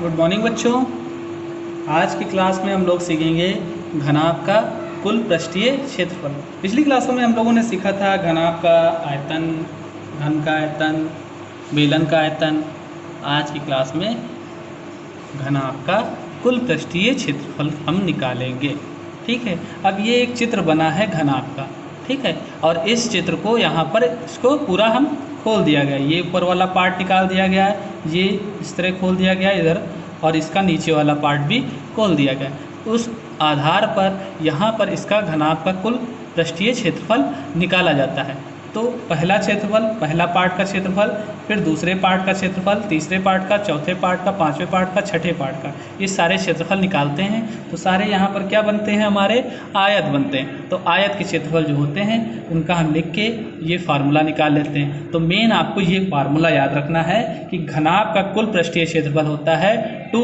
Good morning बच्चों। आज की क्लास में हम लोग सीखेंगे घनाभ का कुल पृष्ठीय क्षेत्रफल। पिछली क्लासों में हम लोगों ने सीखा था घनाभ का आयतन, घन का आयतन, बेलन का आयतन। आज की क्लास में घनाभ का कुल पृष्ठीय क्षेत्रफल हम निकालेंगे। ठीक है, अब ये एक चित्र बना है घनाभ का, ठीक है, और इस चित्र को यहाँ पर इसको पूरा हम खोल दिया गया। ये ऊपर वाला पार्ट निकाल दिया गया है, ये इस तरह खोल दिया गया इधर, और इसका नीचे वाला पार्ट भी खोल दिया गया। उस आधार पर यहाँ पर इसका घनाभ का कुल पृष्ठीय क्षेत्रफल निकाला जाता है। तो पहला क्षेत्रफल, पहला पार्ट का क्षेत्रफल, फिर दूसरे पार्ट का क्षेत्रफल, तीसरे पार्ट का, चौथे पार्ट का, पांचवें पार्ट का, छठे पार्ट का, ये सारे क्षेत्रफल निकालते हैं। तो सारे यहाँ पर क्या बनते हैं, हमारे आयत बनते हैं। तो आयत के क्षेत्रफल जो होते हैं उनका हम लिख के ये फार्मूला निकाल लेते हैं। तो मेन आपको ये फार्मूला याद रखना है कि घनाभ का कुल पृष्ठीय क्षेत्रफल होता है 2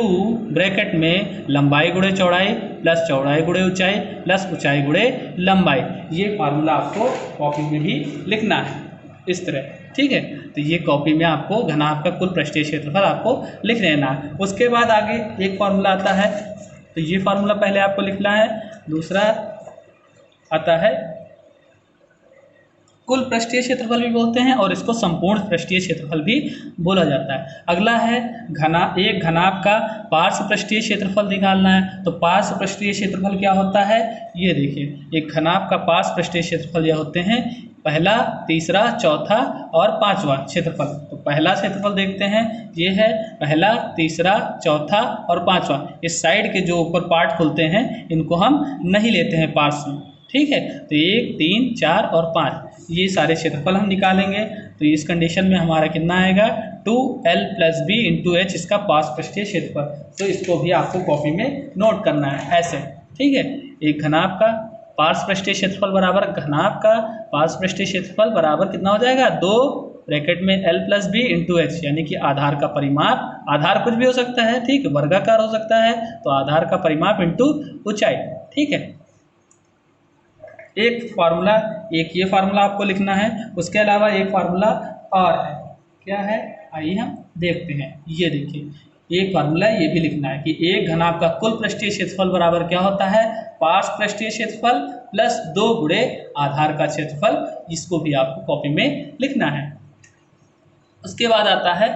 ब्रैकेट में लंबाई गुणे चौड़ाई प्लस चौड़ाई गुणे ऊंचाई प्लस ऊंचाई गुणे लंबाई। ये फार्मूला आपको कॉपी में भी लिखना है इस तरह, ठीक है। तो ये कॉपी में आपको घनाभ का कुल पृष्ठीय क्षेत्रफल आपको लिख लेना है। उसके बाद आगे एक फार्मूला आता है, तो ये फार्मूला पहले आपको लिखना है। दूसरा आता है कुल पृष्ठीय क्षेत्रफल भी बोलते हैं और इसको संपूर्ण पृष्ठीय क्षेत्रफल भी बोला जाता है। अगला है एक घनाभ का पार्श्व पृष्ठीय क्षेत्रफल निकालना है। तो पार्श्व पृष्ठीय क्षेत्रफल क्या होता है, ये देखिए, एक घनाभ का पार्श्व पृष्ठीय क्षेत्रफल यह होते हैं पहला, तीसरा, चौथा और पांचवा क्षेत्रफल। तो पहला क्षेत्रफल देखते हैं, ये है पहला, तीसरा, चौथा और पांचवा। इस साइड के जो ऊपर पार्ट खुलते हैं इनको हम नहीं लेते हैं पार्श्व में, ठीक है। तो 1, 3, 4 और 5 ये सारे क्षेत्रफल हम निकालेंगे। तो इस कंडीशन में हमारा कितना आएगा, 2l + b × h इसका पार्श्व पृष्ठीय क्षेत्रफल। तो इसको भी आपको कॉपी में नोट करना है ऐसे, ठीक है। एक घनाभ का पार्श्व पृष्ठीय क्षेत्रफल बराबर घनाभ का पार्श्व पृष्ठीय क्षेत्रफल बराबर कितना हो जाएगा, 2 ब्रैकेट में l + b × h, यानी कि आधार का परिमाप, आधार कुछ भी हो सकता है, ठीक है, वर्गाकार हो सकता है, तो आधार का परिमाप इंटू ऊंचाई, ठीक है। एक फार्मूला, एक ये फार्मूला आपको लिखना है। उसके अलावा एक फार्मूला और है, क्या है, आइए हम देखते हैं। ये देखिए एक फार्मूला ये भी लिखना है कि एक घनाभ का कुल पृष्ठीय क्षेत्रफल बराबर क्या होता है, पार्श्व पृष्ठीय क्षेत्रफल प्लस 2 गुणे आधार का क्षेत्रफल। इसको भी आपको कॉपी में लिखना है। उसके बाद आता है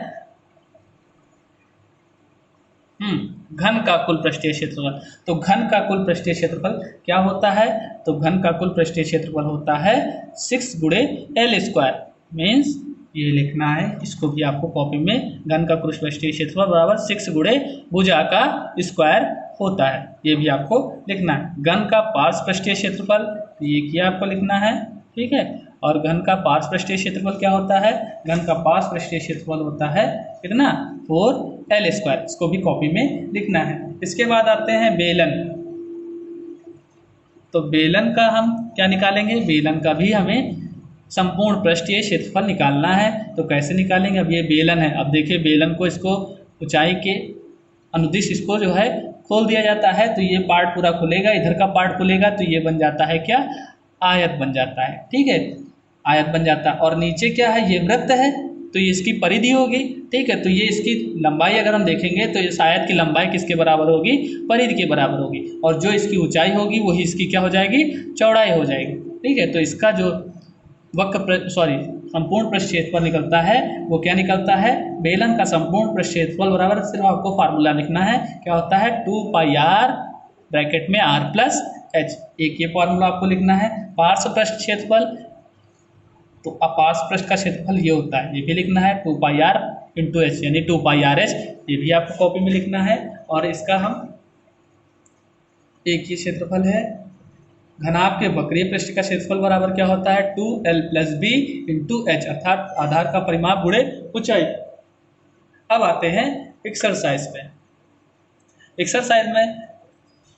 घन का कुल पृष्ठीय क्षेत्रफल। तो घन का कुल पृष्ठीय क्षेत्रफल क्या होता है, तो घन का कुल पृष्ठीय क्षेत्रफल होता है 6 गुणे l²। मीन्स ये लिखना है, इसको भी आपको कॉपी में, घन का कुल पृष्ठीय क्षेत्रफल बराबर 6 गुणे भुजा का स्क्वायर होता है। ये भी आपको लिखना है। घन का पार्श्व पृष्ठीय क्षेत्रफल, ये क्या आपको लिखना है, ठीक है। और घन का पार्श्व पृष्ठीय क्षेत्रफल क्या होता है, घन का पार्श्व पृष्ठीय क्षेत्रफल होता है कितना, 4l²। इसको भी कॉपी में लिखना है। इसके बाद आते हैं बेलन। तो बेलन का हम क्या निकालेंगे, बेलन का भी हमें संपूर्ण पृष्ठीय क्षेत्रफल निकालना है। तो कैसे निकालेंगे, अब ये बेलन है, अब देखिए बेलन को, इसको ऊंचाई के अनुदिश इसको जो है खोल दिया जाता है। तो ये पार्ट पूरा खुलेगा, इधर का पार्ट खुलेगा, तो ये बन जाता है क्या, आयत बन जाता है, ठीक है, आयत बन जाता है। और नीचे क्या है, ये वृत्त है, तो ये इसकी परिधि होगी, ठीक है। तो ये इसकी लंबाई अगर हम देखेंगे तो इस आयत की लंबाई किसके बराबर होगी, परिधि के बराबर होगी। और जो इसकी ऊंचाई होगी वही इसकी क्या हो जाएगी, चौड़ाई हो जाएगी, ठीक है। तो इसका जो संपूर्ण पृष्ठीय क्षेत्रफल निकलता है वो क्या निकलता है, बेलन का संपूर्ण पृष्ठीय क्षेत्रफल बराबर, सिर्फ आपको फार्मूला लिखना है, क्या होता है, 2πr ब्रैकेट में r + h। एक ये फार्मूला आपको लिखना है। पार्श्व पृष्ठ क्षेत्रफल, तो पार्श्व पृष्ठ का क्षेत्रफल ये होता है, ये भी लिखना है 2πr × h, यानी 2πrh। ये भी आपको कॉपी में लिखना है। और इसका हम एक ये क्षेत्रफल है, घनाभ के वक्रीय पृष्ठ का क्षेत्रफल बराबर क्या होता है, 2l + b × h, अर्थात आधार का परिमाप गुणे ऊंचाई। अब आते हैं एक्सरसाइज में। एक्सरसाइज में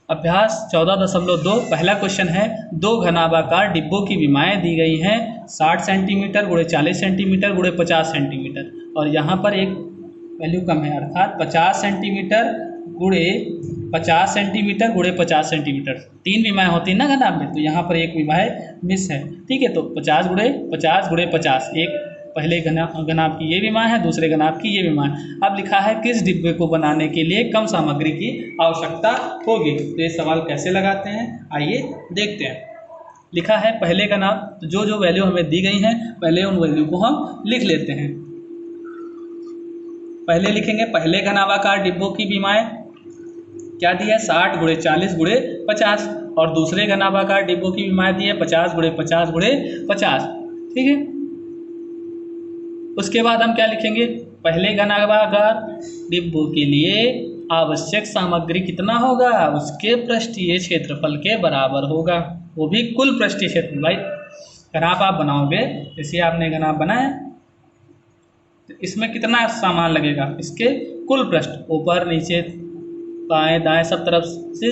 अभ्यास 14.2 पहला क्वेश्चन है, 2 घनाभाकार डिब्बों की विमाएँ दी गई हैं 60 सेंटीमीटर × 40 सेंटीमीटर × 50 सेंटीमीटर, और यहाँ पर एक वैल्यू कम है, अर्थात 50 सेंटीमीटर × 50 सेंटीमीटर × 50 सेंटीमीटर। 3 विमाएँ होती हैं ना घनाभ में, तो यहाँ पर एक विमाएँ मिस है, ठीक है। तो 50 × 50 × 50, एक पहले घनाभ की ये विमा है, दूसरे घनाभ की ये विमा है। अब लिखा है किस डिब्बे को बनाने के लिए कम सामग्री की आवश्यकता होगी। तो ये सवाल कैसे लगाते हैं, आइए देखते हैं। लिखा है पहले घनाभ, तो जो वैल्यू हमें दी गई हैं पहले उन वैल्यू को हम लिख लेते हैं। पहले लिखेंगे पहले घनाभाकार डिब्बों की विमाएँ क्या दी है, 60 × 40 × 50, और दूसरे घनाभाकार डिब्बों की विमाएँ दी है 50 × 50 × 50। ठीक है, उसके बाद हम क्या लिखेंगे, पहले घनाभाकार डिब्बों के लिए आवश्यक सामग्री कितना होगा, उसके पृष्ठीय क्षेत्रफल के बराबर होगा, वो भी कुल पृष्ठीय क्षेत्र। भाई घनाभ आप बनाओगे, जैसे आपने घनाभ बनाया तो इसमें कितना सामान लगेगा, इसके कुल पृष्ठ, ऊपर नीचे बाएं दाएं सब तरफ से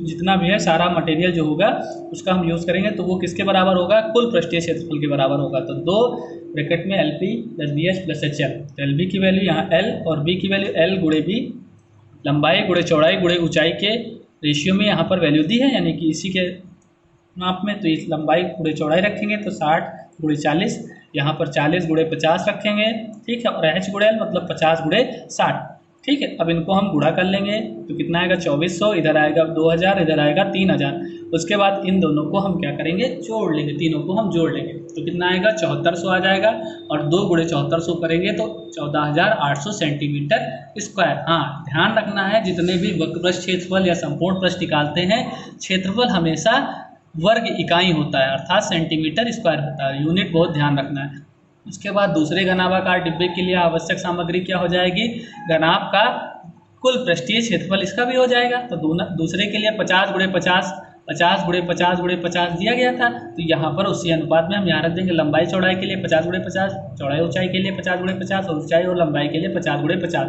जितना भी है सारा मटेरियल जो होगा उसका हम यूज़ करेंगे, तो वो किसके बराबर होगा, कुल पृष्ठीय क्षेत्रफल के बराबर होगा। तो 2 ब्रैकेट में LP + BH + HL, तो LB की वैल्यू यहाँ L और B की वैल्यू L × B, लंबाई × चौड़ाई × ऊंचाई के रेशियो में यहाँ पर वैल्यू दी है, यानी कि इसी के माप में। तो इस लंबाई × चौड़ाई रखेंगे तो 60 × 40, यहाँ पर 40 × 50 रखेंगे। ठीक है, और H × L मतलब 50 × 60। ठीक है, अब इनको हम गुणा कर लेंगे तो कितना आएगा, 2400, इधर आएगा 2000, इधर आएगा 3000। उसके बाद इन दोनों को हम क्या करेंगे, जोड़ लेंगे, तीनों को हम जोड़ लेंगे तो कितना आएगा, 7400 आ जाएगा, और 2 × 7400 करेंगे तो 14800 सेंटीमीटर स्क्वायर। हाँ, ध्यान रखना है जितने भी वक्र पृष्ठ क्षेत्रफल या संपूर्ण पृष्ठ निकालते हैं, क्षेत्रफल हमेशा वर्ग इकाई होता है, अर्थात सेंटीमीटर स्क्वायर होता है, यूनिट बहुत ध्यान रखना है। उसके बाद दूसरे घनाभाकार डिब्बे के लिए आवश्यक सामग्री क्या हो जाएगी, घनाभ का कुल पृष्ठीय क्षेत्रफल, इसका भी हो जाएगा। तो दूसरे के लिए 50 × 50, 50 × 50 × 50 दिया गया था, तो यहाँ पर उसी अनुपात में हम यहाँ रख देंगे, लंबाई चौड़ाई के लिए 50 × 50, चौड़ाई ऊंचाई के लिए 50 × 50, और ऊंचाई और लंबाई के लिए 50 × 50।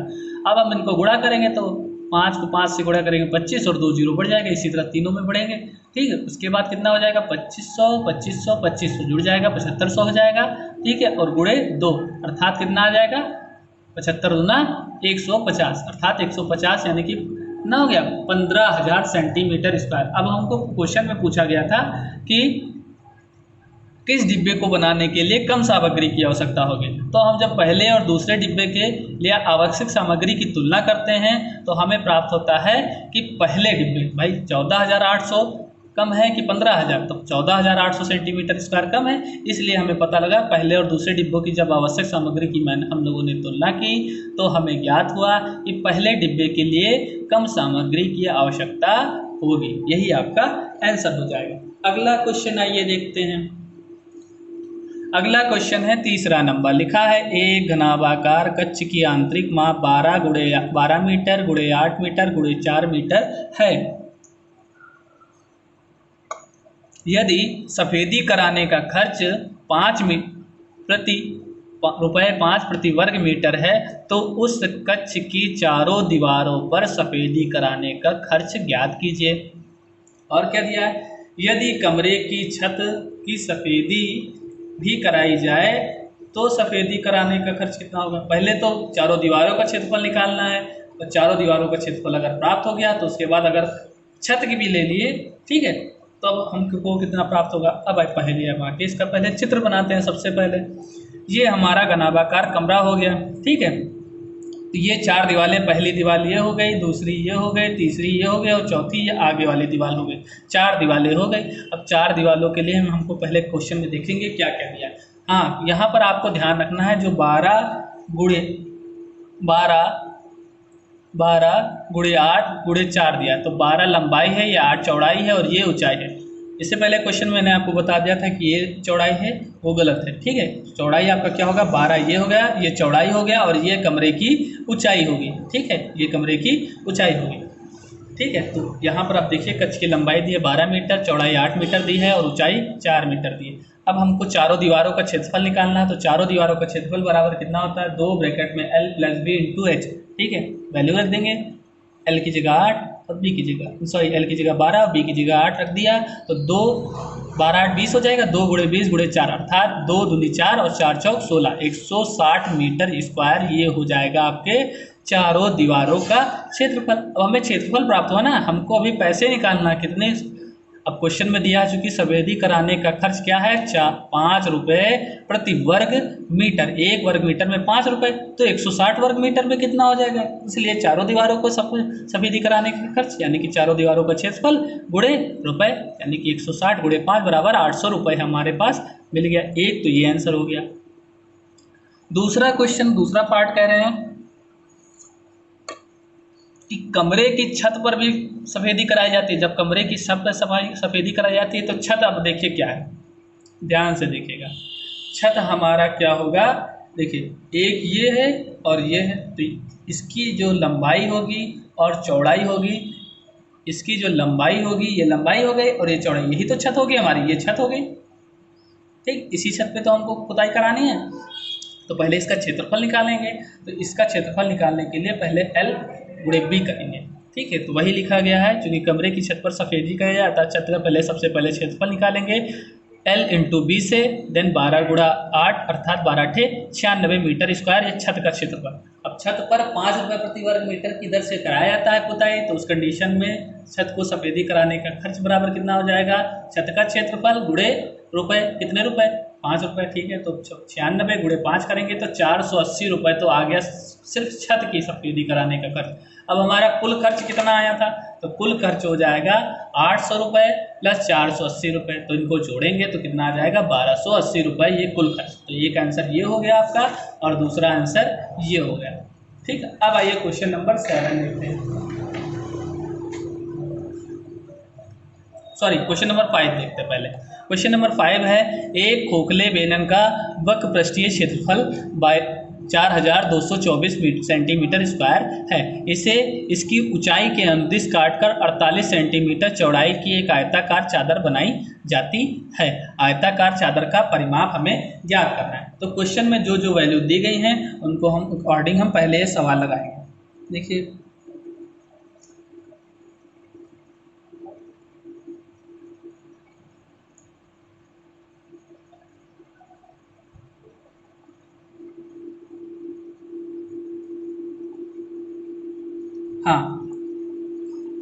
अब हम इनको गुणा करेंगे तो 5 को 5 से गुणा करेंगे 25, और 2 0 बढ़ जाएगा, इसी तरह तीनों में बढ़ेंगे। ठीक है, उसके बाद कितना हो जाएगा, 2500, 2500, 2500 जुड़ जाएगा, 7500 हो जाएगा। ठीक है, और गुणे 2 अर्थात कितना आ जाएगा, 75 दूना 150, अर्थात 150 यानी कि कितना हो गया, 15000 सेंटीमीटर स्क्वायर। अब हमको क्वेश्चन में पूछा गया था कि किस डिब्बे को बनाने के लिए कम सामग्री की आवश्यकता होगी। तो हम जब पहले और दूसरे डिब्बे के लिए आवश्यक सामग्री की तुलना करते हैं तो हमें प्राप्त होता है कि पहले डिब्बे, भाई 14800 कम है कि 15000, तो 14800 सेंटीमीटर स्क्वायर कम है, इसलिए हमें पता लगा पहले और दूसरे डिब्बों की जब आवश्यक सामग्री की हम लोगों ने तुलना की तो हमें ज्ञात हुआ कि पहले डिब्बे के लिए कम सामग्री की आवश्यकता होगी। यही आपका आंसर हो जाएगा। अगला क्वेश्चन आइए देखते हैं। अगला क्वेश्चन है तीसरा नंबर, लिखा है एक घनाभाकार कक्ष की आंतरिक माप 12 मीटर × 8 मीटर × 4 मीटर है। यदि सफेदी कराने का खर्च रुपये 5 प्रति वर्ग मीटर है तो उस कक्ष की चारों दीवारों पर सफेदी कराने का खर्च ज्ञात कीजिए। और क्या दिया है, यदि कमरे की छत की सफेदी भी कराई जाए तो सफेदी कराने का खर्च कितना होगा। पहले तो चारों दीवारों का क्षेत्रफल निकालना है, और चारों दीवारों का क्षेत्रफल अगर प्राप्त हो गया तो उसके बाद अगर छत की भी ले लिए, ठीक है, तो अब हमको कितना प्राप्त होगा। अब पहले हम आके इसका पहले चित्र बनाते हैं। सबसे पहले ये हमारा घनाभाकार कमरा हो गया, ठीक है, तो ये 4 दीवारें, पहली दीवार ये हो गई, दूसरी ये हो गई, तीसरी ये हो गई, और चौथी ये आगे वाली दीवार हो गई। 4 दीवारें हो गई। अब 4 दीवारों के लिए हमको पहले क्वेश्चन में देखेंगे क्या क्या दिया। हाँ, यहाँ पर आपको ध्यान रखना है, जो 12 × 8 × 4 दिया, तो 12 लंबाई है, ये 8 चौड़ाई है, और ये ऊंचाई है। इससे पहले क्वेश्चन मैंने आपको बता दिया था कि ये चौड़ाई है, वो गलत है। ठीक है, चौड़ाई आपका क्या होगा, 12 ये हो गया, ये चौड़ाई हो गया, और ये कमरे की ऊंचाई होगी। ठीक है, ये कमरे की ऊंचाई होगी। ठीक है, तो यहाँ पर आप देखिए कक्ष की लंबाई दी है 12 मीटर, चौड़ाई 8 मीटर दी है, और ऊंचाई 4 मीटर दी है। अब हमको चारों दीवारों का क्षेत्रफल निकालना है, तो चारों दीवारों का क्षेत्रफल बराबर कितना होता है, 2 ब्रैकेट में L + B × H। ठीक है, वैल्यू रख देंगे, L की जगह 8 और B की जगह, सॉरी L की जगह 12 और B की जगह 8 रख दिया, तो 2 12 8 20 हो जाएगा, 2 × 20 × 4 अर्थात 2 दूनी 4 और 4 चौक 16, 160 मीटर स्क्वायर ये हो जाएगा आपके चारों दीवारों का क्षेत्रफल। अब हमें क्षेत्रफल प्राप्त हुआ ना, हमको अभी पैसे निकालना, कितने अब क्वेश्चन में दिया है चूंकि सफेदी कराने का खर्च क्या है, 5 रुपये प्रति वर्ग मीटर। 1 वर्ग मीटर में 5 रुपये, तो 160 वर्ग मीटर में कितना हो जाएगा। इसलिए चारों दीवारों को सफेदी कराने का खर्च यानी कि चारों दीवारों का क्षेत्रफल गुणे रुपए, यानी कि 160 गुणे 5 बराबर 800 रुपये हमारे पास मिल गया। एक तो ये आंसर हो गया। दूसरा क्वेश्चन, दूसरा पार्ट कह रहे हैं कि कमरे की छत पर भी सफेदी कराई जाती है। जब कमरे की छत पर सफेदी कराई जाती है तो छत, अब देखिए क्या है, ध्यान से देखिएगा। छत हमारा क्या होगा, देखिए एक ये है और ये है, तो इसकी जो लंबाई होगी और चौड़ाई होगी, इसकी जो लंबाई होगी, ये लंबाई हो गई और ये चौड़ाई, यही तो छत होगी हमारी, ये छत हो गई। ठीक, इसी छत पे तो हमको खुदाई करानी है, तो पहले इसका क्षेत्रफल निकालेंगे। तो इसका क्षेत्रफल निकालने के लिए पहले L गुणे B करेंगे। ठीक है, तो वही लिखा गया है, चूंकि कमरे की छत पर सफेदी किया जाता है, छत का पहले सबसे पहले क्षेत्रफल निकालेंगे L इंटू बी से, देन 12 गुणा 8 अर्थात 12 × 96 मीटर स्क्वायर, ये छत का क्षेत्रफल। अब छत पर 5 रुपये प्रति वर्ग मीटर की दर से कराया जाता है पुताई, तो उस कंडीशन में छत को सफेदी कराने का खर्च बराबर कितना हो जाएगा, छत का क्षेत्रफल गुणे रुपए, कितने रुपए, 5 रुपये। ठीक है, तो 96 गुणे 5 करेंगे तो 480 रुपये तो आ गया सिर्फ छत की सफेदी कराने का खर्च। अब हमारा कुल खर्च कितना आया था, तो कुल खर्च हो जाएगा 800 रुपये प्लस 480 रुपये, तो इनको जोड़ेंगे तो कितना आ जाएगा 1280 रुपये, ये कुल खर्च। तो एक आंसर ये हो गया आपका और दूसरा आंसर ये हो गया। ठीक है, अब आइए क्वेश्चन नंबर 7 देखते हैं, सॉरी क्वेश्चन नंबर 5 देखते हैं पहले। क्वेश्चन नंबर 5 है, एक खोखले बेलन का वक्र पृष्ठीय क्षेत्रफल 4224 सेंटीमीटर स्क्वायर है। इसे इसकी ऊंचाई के अनुदिश काटकर 48 सेंटीमीटर चौड़ाई की एक आयताकार चादर बनाई जाती है। आयताकार चादर का परिमाप हमें ज्ञात करना है। तो क्वेश्चन में जो जो वैल्यू दी गई हैं उनको हम अकॉर्डिंग हम पहले ये सवाल लगाएंगे। देखिए हाँ,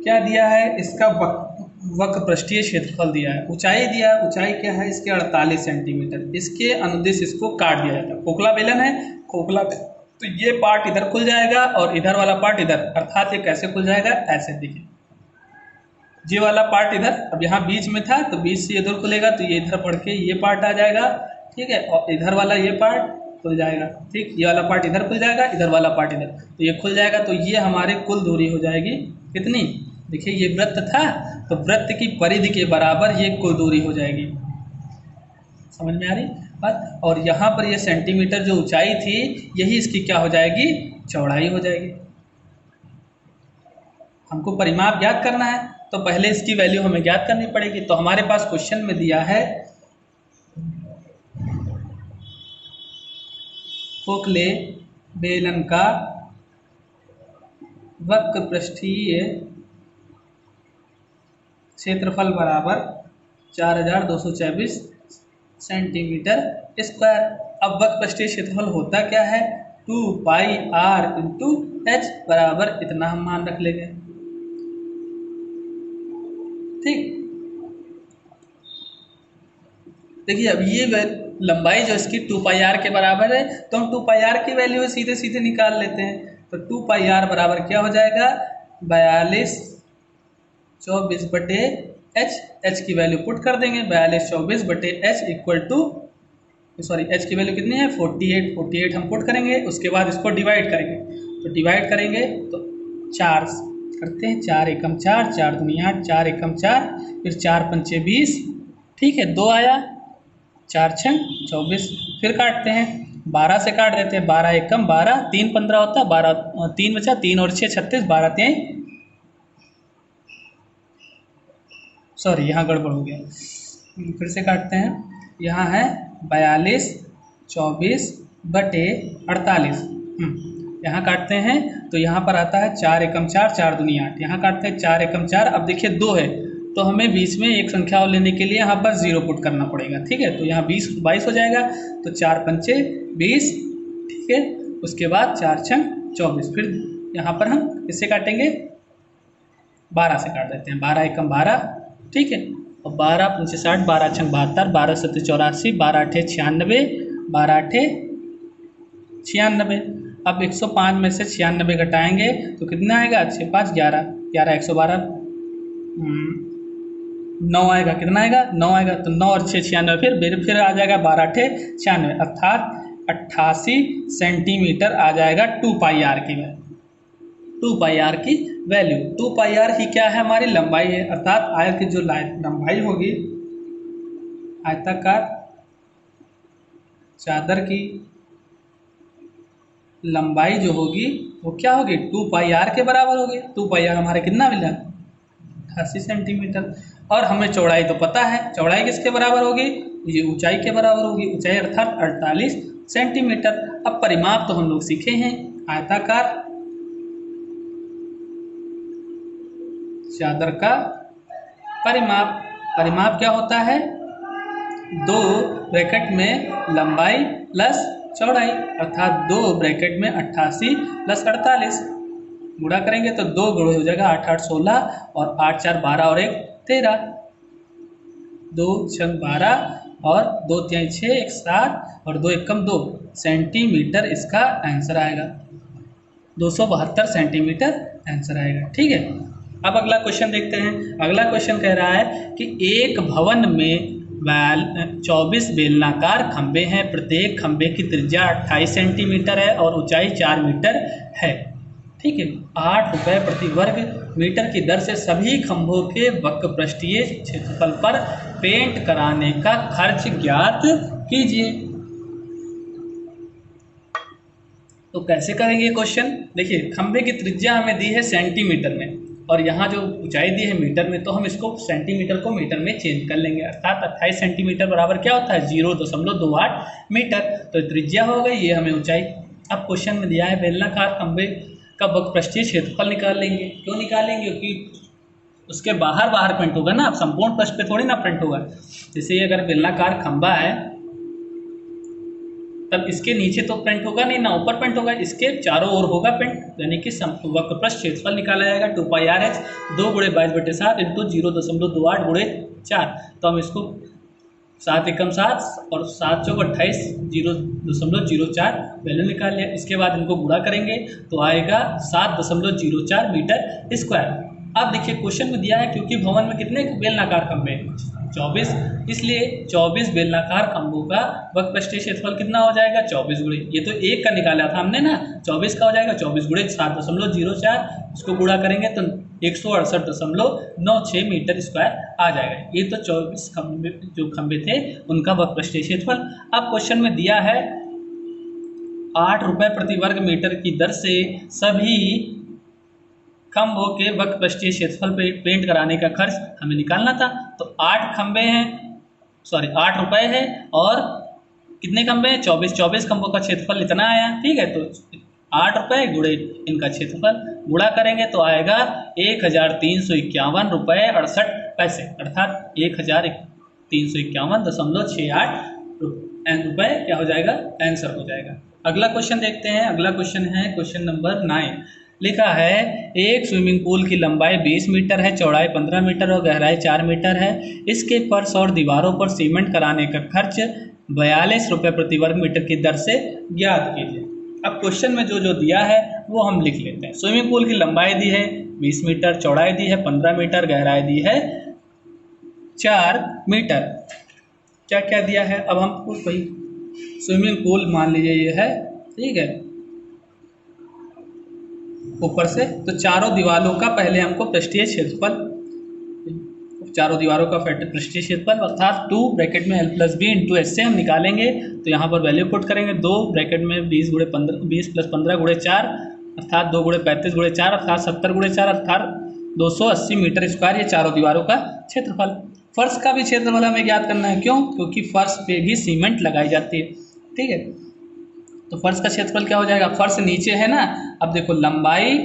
क्या दिया है, इसका वक्र पृष्ठीय क्षेत्रफल दिया है, ऊंचाई दिया है, ऊंचाई क्या है इसके 48 सेंटीमीटर, इसके अनुदिश इसको काट दिया जाता है। खोखला बेलन है, खोखला, तो ये पार्ट इधर खुल जाएगा और इधर वाला पार्ट इधर, अर्थात ये कैसे खुल जाएगा, ऐसे देखिए, ये वाला पार्ट इधर, अब यहाँ बीच में था तो बीच से इधर खुलेगा तो ये इधर पड़ के ये पार्ट आ जाएगा। ठीक है, और इधर वाला ये पार्ट खुल जाएगा। ठीक, ये वाला पार्ट इधर खुल जाएगा, इधर वाला पार्ट इधर, तो ये खुल जाएगा, तो ये हमारी कुल दूरी हो जाएगी कितनी, देखिए ये वृत्त था तो वृत्त की परिधि के बराबर ये कुल दूरी हो जाएगी। समझ में आ रही बात। और यहाँ पर ये सेंटीमीटर जो ऊंचाई थी यही इसकी क्या हो जाएगी, चौड़ाई हो जाएगी। हमको परिमाप ज्ञात करना है तो पहले इसकी वैल्यू हमें ज्ञात करनी पड़ेगी। तो हमारे पास क्वेश्चन में दिया है खोखले बेलन का वक्र पृष्ठीय क्षेत्रफल बराबर 4224 सेंटीमीटर स्क्वायर। अब वक्र पृष्ठीय क्षेत्रफल होता क्या है, 2πr इंटू एच बराबर इतना हम मान रख लेंगे। ठीक, देखिए अब ये लंबाई जो इसकी 2πr के बराबर है तो हम 2πr की वैल्यू सीधे सीधे निकाल लेते हैं। तो 2πr बराबर क्या हो जाएगा, 4224/h, h की वैल्यू पुट कर देंगे, 4224/h equal to, sorry h की वैल्यू कितनी है 48 हम पुट करेंगे, उसके बाद इसको डिवाइड करेंगे। तो डिवाइड करेंगे तो 4 करते हैं, 4 एकम 4, 4 दूनी 8, 4 एकम 4, फिर 4 पंचे 20। ठीक है, 2 आया, 4 छंग 24, फिर काटते हैं, 12 से काट देते हैं, 12 एकम 12, 3 15 होता है, 12 3 बचा, 3 और 6 36, 12 3, सॉरी यहाँ गड़बड़ हो गया, फिर से काटते हैं। यहाँ है 4224/48, यहाँ काटते हैं तो यहाँ पर आता है 4 एकम 4, 4 दूनी 8, यहाँ काटते हैं 4 एकम 4। अब देखिए 2 है तो हमें बीच में एक संख्या और लेने के लिए यहाँ पर 0 पुट करना पड़ेगा। ठीक है, तो यहाँ 22 हो जाएगा, तो 4 पंचे 20। ठीक है, उसके बाद 4 छंग 24, फिर यहाँ पर हम किससे काटेंगे, 12 से काट देते हैं, 12 एकम 12। ठीक है, और 12 पंचे 60, 12 छंग 72, 12 सत्ते 84, 12 अठे 96, 12 अठे 96। अब 105 में से 96 घटाएंगे तो कितना आएगा? 6 5 11, 11 112, 9 आएगा। कितना आएगा? 9 आएगा। तो 9 और 6 96, फिर आ जाएगा 12 अठे 96, अर्थात 88 सेंटीमीटर आ जाएगा 2 पाई आर की वैल्यू। 2 पाई आर की वैल्यू, 2 पाई आर ही क्या है? हमारी लंबाई है, अर्थात आयत की जो लंबाई होगी, आयताकार चादर की लंबाई जो होगी वो क्या होगी? 2 पाई आर के बराबर होगी। 2 पाई आर हमारे कितना मिला? 88 सेंटीमीटर। और हमें चौड़ाई तो पता है, चौड़ाई किसके बराबर होगी? ये ऊंचाई के बराबर होगी, ऊंचाई अर्थात 48 सेंटीमीटर। अब परिमाप तो हम लोग सीखे हैं, आयताकार चादर का परिमाप। परिमाप क्या होता है? 2 ब्रैकेट में लंबाई प्लस चौड़ाई, अर्थात 2 ब्रैकेट में 88 प्लस 48 गुणा करेंगे तो 2 गुणे हो जाएगा 8 8 16 और 8 4 12 और 1 13, 2 6 12 और 2 3 6 1 7 और 2 1 2 सेंटीमीटर इसका आंसर आएगा। 272 सेंटीमीटर आंसर आएगा। ठीक है, अब अगला क्वेश्चन देखते हैं। अगला क्वेश्चन कह रहा है कि एक भवन में 24 बेलनाकार खंबे हैं, प्रत्येक खंबे की त्रिज्या 28 सेंटीमीटर है और ऊंचाई 4 मीटर है। ठीक है, 8 रुपये प्रति वर्ग मीटर की दर से सभी खंभों के वक्रपृष्ठीय क्षेत्रफल पर पेंट कराने का खर्च ज्ञात कीजिए। तो कैसे करेंगे ये क्वेश्चन? देखिए, खंबे की त्रिज्या हमें दी है सेंटीमीटर में और यहाँ जो ऊंचाई दी है मीटर में, तो हम इसको सेंटीमीटर को मीटर में चेंज कर लेंगे, अर्थात 28 सेंटीमीटर बराबर क्या होता है? 0.28 मीटर। तो त्रिज्या हो गई, ये हमें ऊंचाई। अब क्वेश्चन में दिया है बेलनाकार खंबे का वक्रपृष्ठीय क्षेत्रफल निकाल लेंगे। क्यों निकालेंगे? क्योंकि उसके बाहर बाहर प्रिंट होगा ना, अब संपूर्ण पृष्ठ पे थोड़ी ना प्रिंट होगा। जैसे अगर बेलनाकार खंबा है तब इसके नीचे तो प्रिंट होगा नहीं ना, ऊपर प्रिंट होगा, इसके चारों ओर होगा प्रिंट, यानी कि वक्रपृष्ठ क्षेत्रफल निकाला जाएगा 2 पाई आर एच 2 गुणे 22/7 इंटू 0.28 गुणे 4। तो हम इसको 7 एकम 7 और 7 चौक 28 0.04 वैल्यू निकाल लिया। इसके बाद इनको गुणा करेंगे तो आएगा 7.04 मीटर स्क्वायर। अब देखिए क्वेश्चन में दिया है क्योंकि भवन में कितने बेलनाकार खंभे हैं? 24, इसलिए 24 बेलनाकार खंभों का वक्रपृष्ठीय क्षेत्रफल कितना हो जाएगा? 24 गुणे, ये तो एक का निकाला था हमने ना, 24 का हो जाएगा 24 गुणे 7.04, इसको गुणा करेंगे तो 168.96 मीटर स्क्वायर आ जाएगा। ये तो 24 खंभे जो खंभे थे उनका वक्रपृष्ठीय क्षेत्रफल। अब क्वेश्चन में दिया है 8 रुपये प्रति वर्ग मीटर की दर से सभी खंभों के वक्रपृष्ठीय क्षेत्रफल पे पेंट कराने का खर्च हमें निकालना था। तो 8 खंभे हैं, 8 रुपये है और कितने खंभे हैं? 24 खंभों का क्षेत्रफल इतना आया। ठीक है, तो 8 रुपये गुणे इनका क्षेत्रफल गुणा करेंगे तो आएगा 1351 रुपये 68 पैसे, अर्थात 1351.68 रुपये क्या हो जाएगा? आंसर हो जाएगा। अगला क्वेश्चन देखते हैं। अगला क्वेश्चन है क्वेश्चन नंबर 9। लिखा है एक स्विमिंग पूल की लंबाई 20 मीटर है, चौड़ाई 15 मीटर और गहराई 4 मीटर है। इसके फर्श और दीवारों पर सीमेंट कराने का खर्च 42 रुपये प्रति वर्ग मीटर की दर से ज्ञात कीजिए। अब क्वेश्चन में जो जो दिया है वो हम लिख लेते हैं। स्विमिंग पूल की लंबाई दी है 20 मीटर, चौड़ाई दी है 15 मीटर, गहराई दी है 4 मीटर। क्या क्या दिया है? अब हमको कोई स्विमिंग पूल मान लीजिए ये है, ठीक है, ऊपर से, तो चारों दीवारों का पहले हमको पृष्ठीय क्षेत्रफल, चारों दीवारों का पृष्ठीय क्षेत्रफल अर्थात 2 ब्रैकेट में l+b इंटू एस से हम निकालेंगे। तो यहाँ पर वैल्यू पुट करेंगे, 2 ब्रैकेट में 20 + 15 गुणे 4 अर्थात 2 गुणे 35 गुणे 4 अर्थात 70 गुणे 4 अर्थात 280 मीटर स्क्वायर, ये चारों दीवारों का क्षेत्रफल। फर्श का भी क्षेत्रफल हमें ज्ञात करना है। क्यों? क्योंकि फर्श पे भी सीमेंट लगाई जाती है। ठीक है, तो फर्श का क्षेत्रफल क्या हो जाएगा? फर्श नीचे है ना, अब देखो लंबाई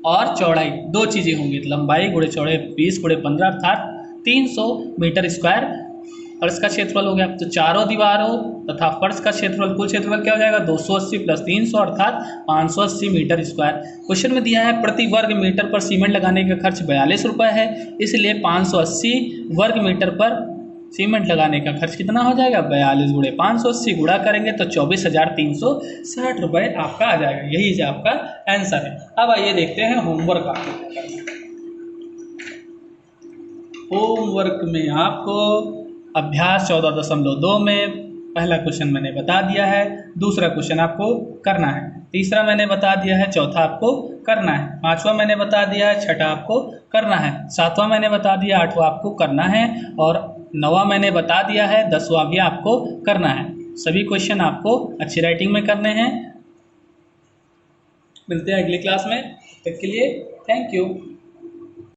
और चौड़ाई 2 चीज़ें होंगी, लंबाई गुणे चौड़ाई 20 गुणे 15 अर्थात 300 मीटर स्क्वायर फर्श का क्षेत्रफल हो गया। तो चारों दीवारों तथा फर्श का क्षेत्रफल, कुल क्षेत्रफल क्या हो जाएगा 280 + 300 अर्थात 580 मीटर स्क्वायर। क्वेश्चन में दिया है प्रति वर्ग मीटर पर सीमेंट लगाने का खर्च 42 रुपये है, इसलिए 580 वर्ग मीटर पर सीमेंट लगाने का खर्च कितना हो जाएगा 42 × 580 गुणा करेंगे तो 24,360 रुपये आपका आ जाएगा। यही जो आपका आंसर है। अब आइए देखते हैं होमवर्क आपको क्या करना है। होमवर्क में आपको अभ्यास 14.2 में पहला क्वेश्चन मैंने बता दिया है, दूसरा क्वेश्चन आपको करना है, तीसरा मैंने बता दिया है, चौथा आपको करना है, पांचवा मैंने बता दिया है, छठा आपको करना है, सातवां मैंने बता दिया, आठवां आपको करना है और नौवां मैंने बता दिया है, 10वां भी आपको करना है। सभी क्वेश्चन आपको अच्छी राइटिंग में करने हैं। मिलते हैं अगली क्लास में, तब तक के लिए थैंक यू।